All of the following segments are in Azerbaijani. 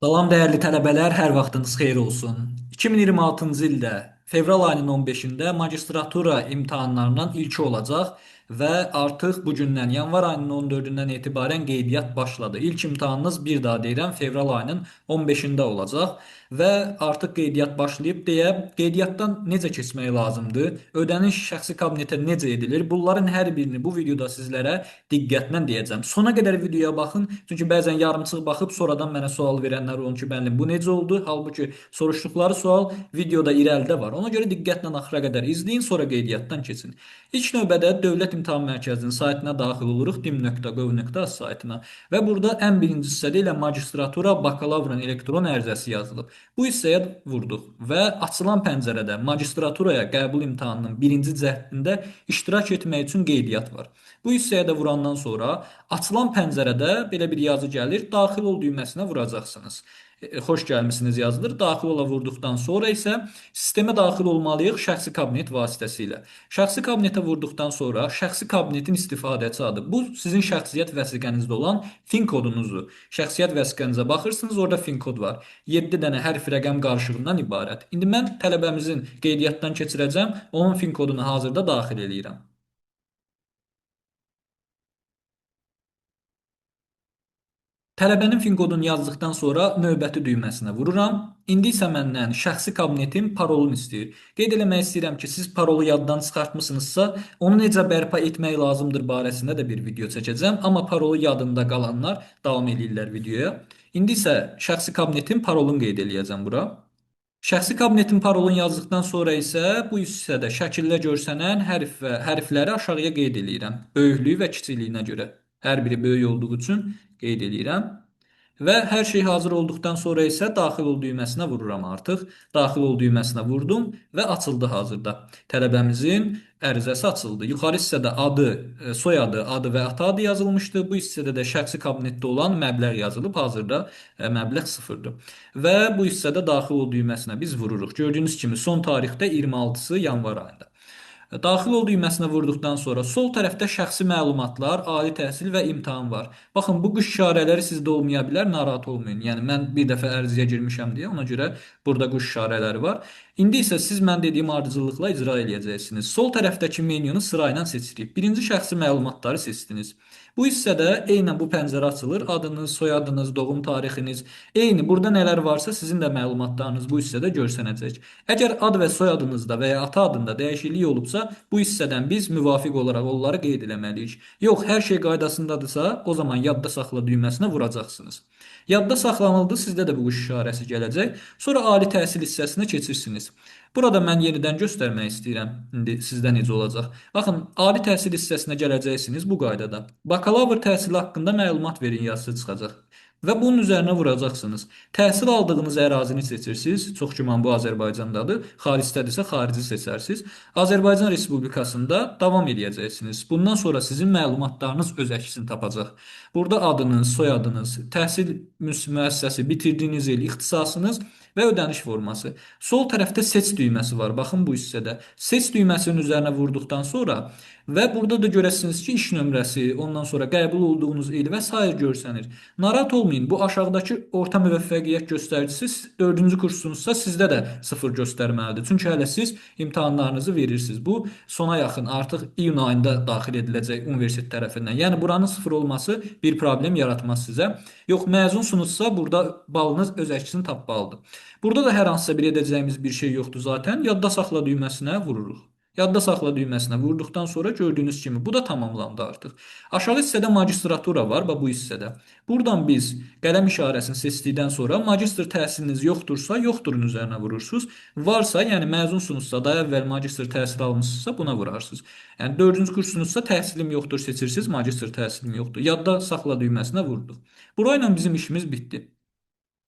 Salam dəyərli tələbələr, hər vaxtınız xeyir olsun. 2026-cı ildə fevral ayının 15-də magistratura imtahanlarından ilki olacaq və artıq bu gündən yanvar ayının 14-dən etibarən qeydiyyat başladı. İlk imtahanınız bir daha deyirəm, fevral ayının 15-də olacaq və artıq qeydiyyat başlayıb deyə qeydiyyatdan necə keçmək lazımdır? Ödəniş şəxsi kabinetə necə edilir? Bunların hər birini bu videoda sizlərə diqqətlə deyəcəm. Sona qədər videoya baxın, çünki bəzən yarımçıq baxıb sonradan mənə sual verənlər olur ki, müəllim bu necə oldu? Halbuki soruşduqları sual videoda irəlidə var. Ona görə diqqətlə axıra qədər izləyin, sonra qeydiyyatdan keçin. İlk növbədə Dövlət İmtahan Mərkəzinin saytına daxil oluruq, dim.gov.az saytına və burada ən birinci hissədə ilə magistratura bakalavrın elektron ərizəsi yazılıb. Bu hissəyə vurduq və açılan pəncərədə magistraturaya qəbul imtahanının birinci cəhdində iştirak etmək üçün qeydiyyat var. Bu hissəyə də vurandan sonra açılan pəncərədə belə bir yazı gəlir, daxil ol düyməsinə vuracaqsınız. Xoş gəlmisiniz yazılır. Daxil ola vurduqdan sonra isə sistemə daxil olmalıyıq şəxsi kabinet vasitəsilə. Şəxsi kabinetə vurduqdan sonra şəxsi kabinetin istifadəçi adı. Bu sizin şəxsiyyət vəsiqənizdə olan FIN kodunuzdur. Şəxsiyyət vəsiqənizə baxırsınız, orada FIN kod var. 7 dənə hərf rəqəm qarışığından ibarət. İndi mən tələbəmizin qeydiyyatdan keçirəcəm, onun FIN kodunu hazırda daxil eləyirəm. Tələbənin fin kodunu yazdıqdan sonra növbəti düyməsinə vururam. İndi isə məndən şəxsi kabinetin parolunu istəyir. Qeyd eləmək istəyirəm ki, siz parolu yaddan çıxartmısınızsa, onu necə bərpa etmək lazımdır barəsində də bir video çəkəcəm. Amma parolu yadında qalanlar davam edirlər videoya. İndi isə şəxsi kabinetin parolunu qeyd eləyəcəm bura. Şəxsi kabinetin parolunu yazdıqdan sonra isə bu hissədə şəkildə görsənən hərfləri aşağıya qeyd eləyirəm. Böyüklüyü və kiçikliyinə görə. Hər biri böyük olduğu üçün qeyd eləyirəm. Və hər şey hazır olduqdan sonra isə daxil ol düyməsinə vururam artıq. Daxil ol düyməsinə vurdum və açıldı hazırda. Tələbəmizin ərizəsi açıldı. Yuxarı hissədə adı, soyadı, adı və ata adı yazılmışdı. Bu hissədə də şəxsi kabinetdə olan məbləğ yazılıb. Hazırda məbləğ sıfırdır. Və bu hissədə daxil ol düyməsinə biz vururuq. Gördüyünüz kimi son tarixdə 26-sı yanvar ayında. Daxil ol düyməsinə vurduqdan sonra sol tərəfdə şəxsi məlumatlar, ali təhsil və imtahan var. Baxın, bu qış işarələri sizdə olmaya bilər, narahat olmayın. Yəni mən bir dəfə ərizəyə girmişəm deyə, ona görə burada quş işarələri var. İndi isə siz mən dediyim ardıcıllıqla icra edəcəksiniz. Sol tərəfdəki menyunu sırayla seçirik. Birinci şəxsi məlumatları seçdiniz. Bu hissədə eynən bu pəncərə açılır. Adınız, soyadınız, doğum tarixiniz, eyni burada nələr varsa sizin də məlumatlarınız bu hissədə görsənəcək. Əgər ad və soyadınızda və ya ata adında dəyişiklik olubsa, bu hissədən biz müvafiq olaraq onları qeyd eləməliyik. Yox, hər şey qaydasındadırsa, o zaman yadda saxla düyməsinə vuracaqsınız. Yadda saxlanıldı, sizdə də bu quş işarəsi gələcək. Sonra ali təhsil hissəsinə keçirsiniz. Burada mən yenidən göstərmək istəyirəm. İndi sizdə necə olacaq? Baxın, ali təhsil hissəsinə gələcəksiniz bu qaydada. Bakalavr təhsili haqqında məlumat verin yazısı çıxacaq. Və bunun üzərinə vuracaqsınız. Təhsil aldığınız ərazini seçirsiniz. Çox güman bu Azərbaycandadır. Xaricdədirsə xarici seçərsiniz. Azərbaycan Respublikasında davam edəcəksiniz. Bundan sonra sizin məlumatlarınız öz əksini tapacaq. Burada adınız, soyadınız, təhsil müəssisəsi, bitirdiyiniz il, ixtisasınız və ödəniş forması. Sol tərəfdə seç düyməsi var. Baxın bu hissədə. Seç düyməsinin üzərinə vurduqdan sonra və burada da görəsiniz ki, iş nömrəsi, ondan sonra qəbul olduğunuz il və sair görsənir. Narahat olmayın, bu aşağıdakı orta müvəffəqiyyət göstəricisi 4-cü kursunuzsa sizdə də 0 göstərməlidir. Çünki hələ siz imtahanlarınızı verirsiniz. Bu sona yaxın artıq iyun ayında daxil ediləcək universitet tərəfindən. Yəni buranın 0 olması bir problem yaratmaz sizə. Yox, məzunsunuzsa burada balınız öz əksini tapmalıdır. Burada da hər hansısa bir edəcəyimiz bir şey yoxdur zaten. Yadda saxla düyməsinə vururuq. Yadda saxla düyməsinə vurduqdan sonra gördüyünüz kimi bu da tamamlandı artıq. Aşağı hissədə magistratura var, bax bu hissədə. Buradan biz qələm işarəsini seçdikdən sonra magistr təhsiliniz yoxdursa, yoxdurun üzərinə vurursunuz. Varsa, yəni məzunsunuzsa, daha əvvəl magistr təhsil almısınızsa buna vurarsınız. Yəni 4-cü kursunuzsa təhsilim yoxdur seçirsiniz, magistr təhsilim yoxdur. Yadda saxla düyməsinə vurduq. Burayla bizim işimiz bitdi.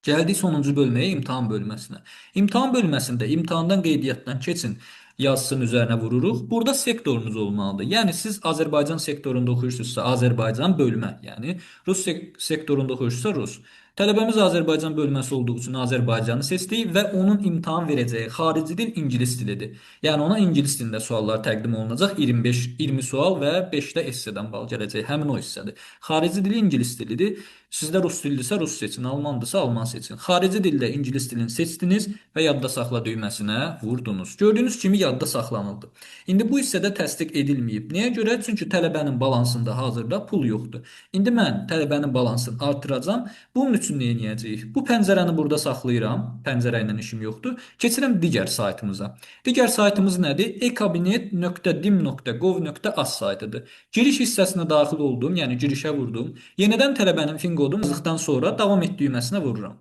Gəldik sonuncu bölməyə, imtahan bölməsinə. İmtahan bölməsində imtahandan qeydiyyatdan keçin yazısının üzərinə vururuq. Burada sektorunuz olmalıdır. Yəni siz Azərbaycan sektorunda oxuyursunuzsa Azərbaycan bölmə, yəni Rus sektorunda oxuyursunuzsa Rus. Tələbəmiz Azərbaycan bölməsi olduğu üçün Azərbaycanı seçdik və onun imtahan verəcəyi xarici dil ingilis dilidir. Yəni ona ingilis dilində suallar təqdim olunacaq. 25, 20 sual və 5 də essedən bal gələcək. Həmin o hissədir. Xarici dili ingilis dilidir. Sizdə rus dilidirsə rus seçin, almandırsa alman seçin. Xarici dildə ingilis dilini seçdiniz və yadda saxla düyməsinə vurdunuz. Gördüyünüz kimi yadda saxlanıldı. İndi bu hissədə təsdiq edilməyib. Nəyə görə? Çünki tələbənin balansında hazırda pul yoxdur. İndi mən tələbənin balansını artıracam. Bunun üçün nə edəcəyik? Bu pəncərəni burada saxlayıram. Pəncərə ilə işim yoxdur. Keçirəm digər saytımıza. Digər saytımız nədir? ekabinet.dim.gov.az saytıdır. Giriş hissəsinə daxil oldum, yəni girişə vurdum. Yenidən tələbənin fin kodunu yazdıqdan sonra davam et düyməsinə vururam.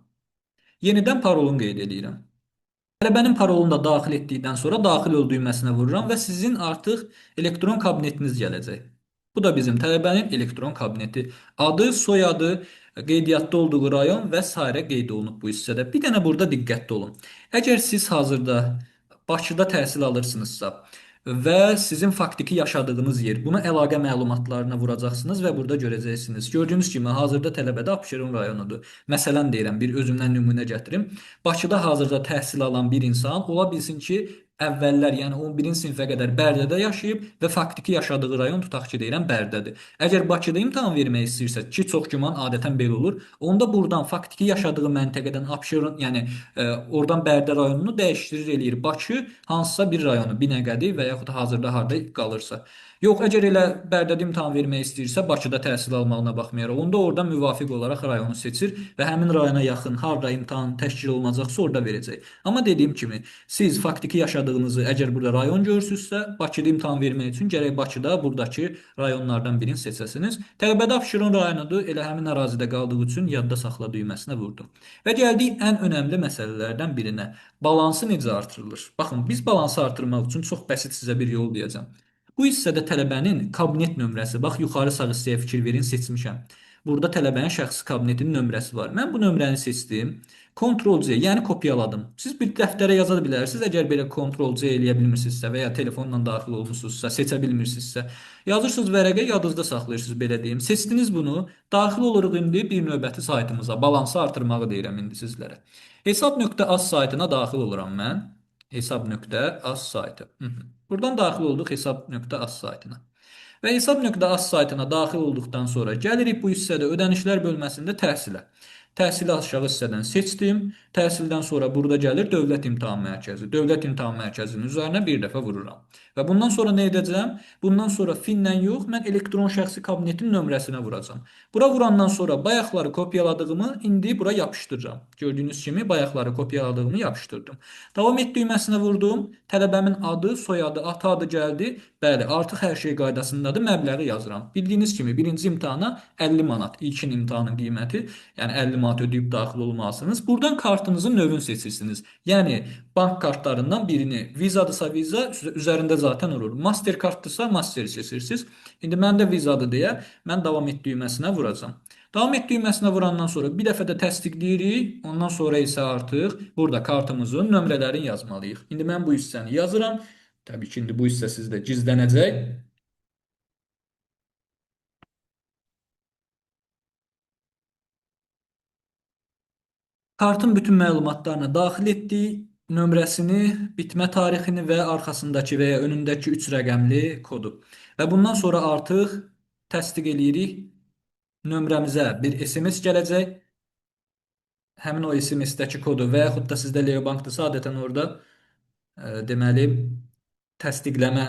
Yenidən parolunu qeyd edirəm. Tələbənin parolunu da daxil etdikdən sonra daxil ol düyməsinə vururam və sizin artıq elektron kabinetiniz gələcək. Bu da bizim tələbənin elektron kabineti. Adı, soyadı, qeydiyyatda olduğu rayon və sairə qeyd olunub bu hissədə. Bir dənə burada diqqətli olun. Əgər siz hazırda Bakıda təhsil alırsınızsa və sizin faktiki yaşadığınız yer, bunu əlaqə məlumatlarına vuracaqsınız və burada görəcəksiniz. Gördüyünüz kimi hazırda tələbədə Abşeron rayonudur. Məsələn deyirəm, bir özümdən nümunə gətirim. Bakıda hazırda təhsil alan bir insan ola bilsin ki, əvvəllər, yəni 11-ci sinifə qədər Bərdədə yaşayıb və faktiki yaşadığı rayon tutaq ki, deyirəm Bərdədir. Əgər Bakıda imtahan vermək istəyirsə, ki, çox güman adətən belə olur, onda buradan faktiki yaşadığı məntəqədən Abşeron, yəni oradan Bərdə rayonunu dəyişdirir eləyir. Bakı hansısa bir rayonu, Binəqədi və yaxud hazırda harda qalırsa. Yox, əgər elə Bərdədə imtahan vermək istəyirsə, Bakıda təhsil almağına baxmayaraq, onda orada müvafiq olaraq rayonu seçir və həmin rayona yaxın harda imtahan təşkil olunacaqsa orada verəcək. Amma dediyim kimi, siz faktiki yaşadığınızı əgər burada rayon görürsünüzsə, Bakıda imtahan vermək üçün gərək Bakıda buradakı rayonlardan birini seçəsiniz. Tələbədə Abşeron rayonudur, elə həmin ərazidə qaldığı üçün yadda saxla düyməsinə vurdum. Və gəldik ən önəmli məsələlərdən birinə. Balansı necə artırılır? Baxın, biz balansı artırmaq üçün çox bəsit sizə bir yol deyəcəm. Bu hissədə tələbənin kabinet nömrəsi, bax yuxarı sağ hissəyə fikir verin, seçmişəm. Burada tələbənin şəxsi kabinetinin nömrəsi var. Mən bu nömrəni seçdim. Ctrl-C, yəni kopyaladım. Siz bir dəftərə yaza bilərsiniz. Əgər belə Ctrl-C eləyə bilmirsinizsə və ya telefonla daxil olmusunuzsa, seçə bilmirsinizsə, yazırsınız vərəqə, yadınızda saxlayırsınız, belə deyim. Seçdiniz bunu, daxil oluruq indi bir növbəti saytımıza. Balansı artırmağı deyirəm indi sizlərə. Hesab.az saytına daxil oluram mən. Hesab.az saytı. Buradan daxil olduq hesab.az saytına. Və hesab.az saytına daxil olduqdan sonra gəlirik bu hissədə ödənişlər bölməsində təhsilə. Təhsili aşağı hissədən seçdim. Təhsildən sonra burada gəlir Dövlət İmtahan Mərkəzi. Dövlət İmtahan Mərkəzinin üzərinə bir dəfə vururam. Və bundan sonra nə edəcəm? Bundan sonra finlə yox, mən elektron şəxsi kabinetin nömrəsinə vuracam. Bura vurandan sonra bayaqları kopyaladığımı indi bura yapışdıracam. Gördüyünüz kimi bayaqları kopyaladığımı yapışdırdım. Davam et düyməsinə vurdum. Tələbəmin adı, soyadı, ata adı gəldi. Bəli, artıq hər şey qaydasındadır. Məbləği yazıram. Bildiyiniz kimi birinci imtahana 50 manat. İlkin imtahanın qiyməti, yəni 50 manat ödəyib daxil olmalısınız. Buradan kartınızın növünü seçirsiniz. Yəni bank kartlarından birini, Visa-dırsa Visa, üzərində zaten olur. Mastercard-dırsa Master seçirsiniz. İndi məndə Visa-dır deyə mən davam et düyməsinə vuracam. Davam et düyməsinə vurandan sonra bir dəfə də təsdiqləyirik. Ondan sonra isə artıq burada kartımızın nömrələrini yazmalıyıq. İndi mən bu hissəni yazıram. Təbii ki, indi bu hissə sizdə gizlənəcək. Kartın bütün məlumatlarını daxil etdik. Nömrəsini, bitmə tarixini və arxasındakı və ya önündəki 3 rəqəmli kodu. Və bundan sonra artıq təsdiq eləyirik. Nömrəmizə bir SMS gələcək. Həmin o SMS-dəki kodu və yaxud da sizdə Leo Bankdırsa adətən orada deməli təsdiqləmə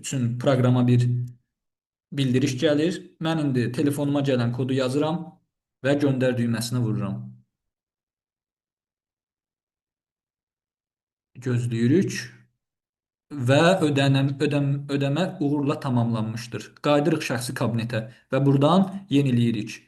üçün proqrama bir bildiriş gəlir. Mən indi telefonuma gələn kodu yazıram və göndər düyməsinə vururam. Gözləyirik və ödəmə uğurla tamamlanmışdır. Qaydırıq şəxsi kabinetə və buradan yeniləyirik.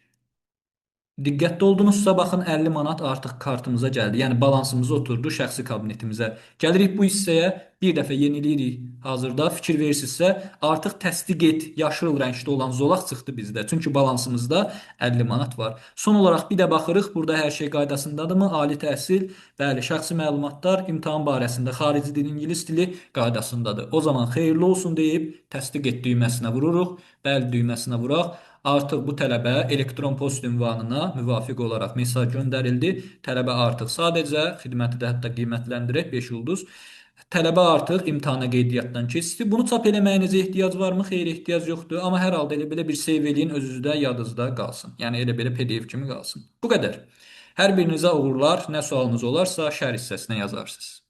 Diqqətli oldunuzsa, baxın 50 manat artıq kartımıza gəldi. Yəni balansımız oturdu şəxsi kabinetimizə. Gəlirik bu hissəyə, bir dəfə yeniləyirik. Hazırda fikir verirsinizsə, artıq təsdiq et yaşıl rəngdə olan zolaq çıxdı bizdə. Çünki balansımızda 50 manat var. Son olaraq bir də baxırıq, burada hər şey qaydasındadırmı? Ali təhsil, bəli, şəxsi məlumatlar imtahan barəsində xarici dil, ingilis dili qaydasındadır. O zaman xeyirli olsun deyib təsdiq et düyməsinə vururuq. Bəli düyməsinə vuraq. Artıq bu tələbə elektron post ünvanına müvafiq olaraq mesaj göndərildi. Tələbə artıq sadəcə xidməti də hətta qiymətləndirək 5 ulduz. Tələbə artıq imtahana qeydiyyatdan keçdi. Bunu çap eləməyinizə ehtiyac varmı? Xeyr, ehtiyac yoxdur. Amma hər halda elə belə bir seyv eləyin, özünüzdə yadınızda qalsın. Yəni elə belə PDF kimi qalsın. Bu qədər. Hər birinizə uğurlar. Nə sualınız olarsa şərh hissəsinə yazarsınız.